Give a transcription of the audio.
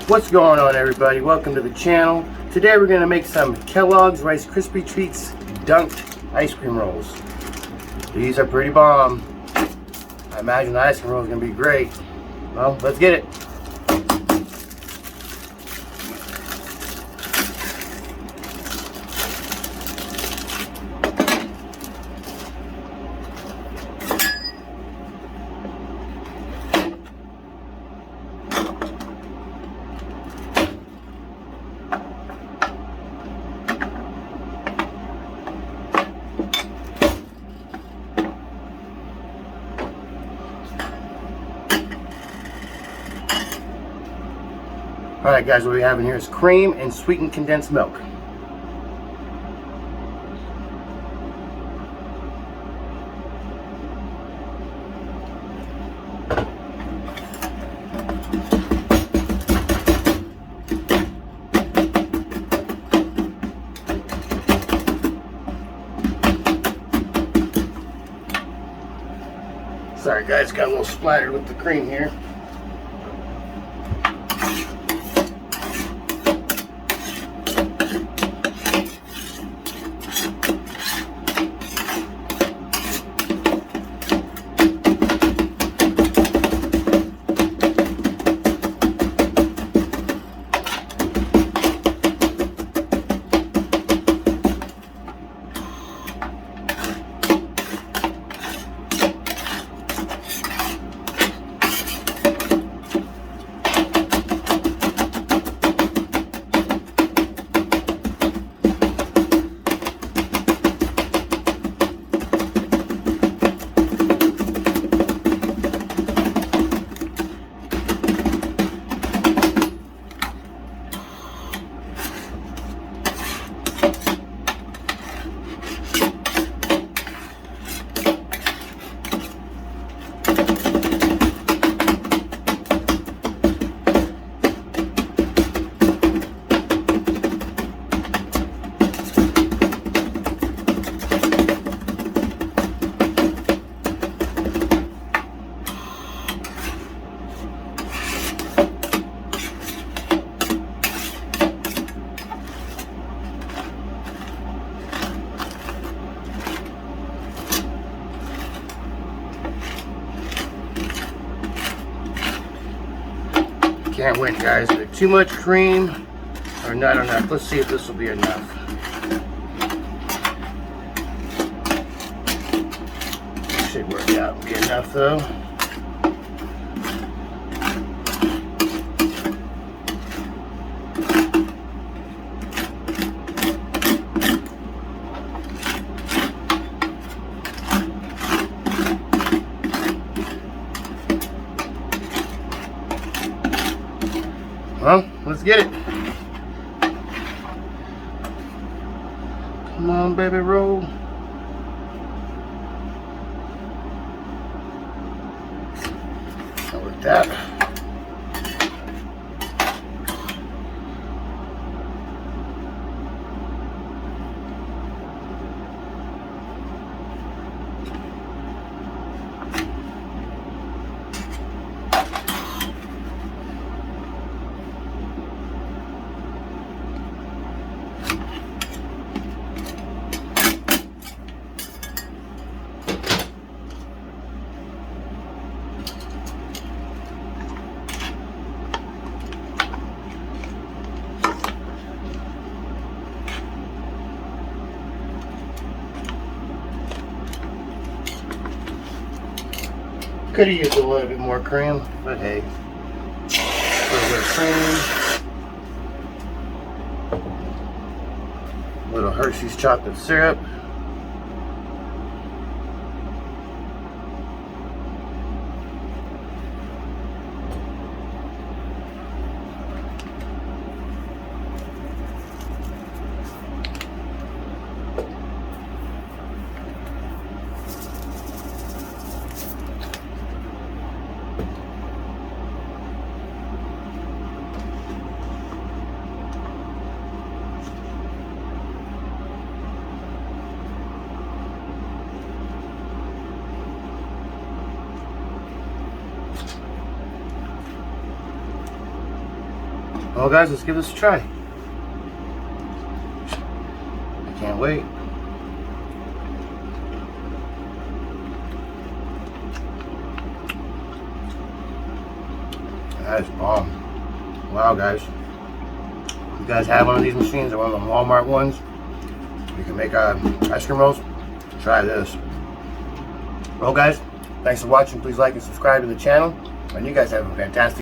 What's going on, everybody? Welcome to the channel. Today we're going to make some Kellogg's Rice Krispies Treats dunked ice cream rolls. These are pretty bomb. I imagine the ice cream roll is going to be great. Well, let's get it. Alright guys, what we have in here is cream and sweetened condensed milk. Sorry guys, got a little splattered with the cream here. Can't win, guys. Either too much cream or not enough. Let's see if this will be enough. Should work out and be enough though. Well, let's get it. Come on, baby, roll. Not like that. Could have used a little bit more cream, but hey, a little bit of cream, a little Hershey's chocolate syrup. Well guys, let's give this a try. I can't wait. That is bomb. Wow guys. If you guys have one of these machines or one of the Walmart ones, you can make ice cream rolls, try this. Well guys, thanks for watching. Please like and subscribe to the channel. And you guys have a fantastic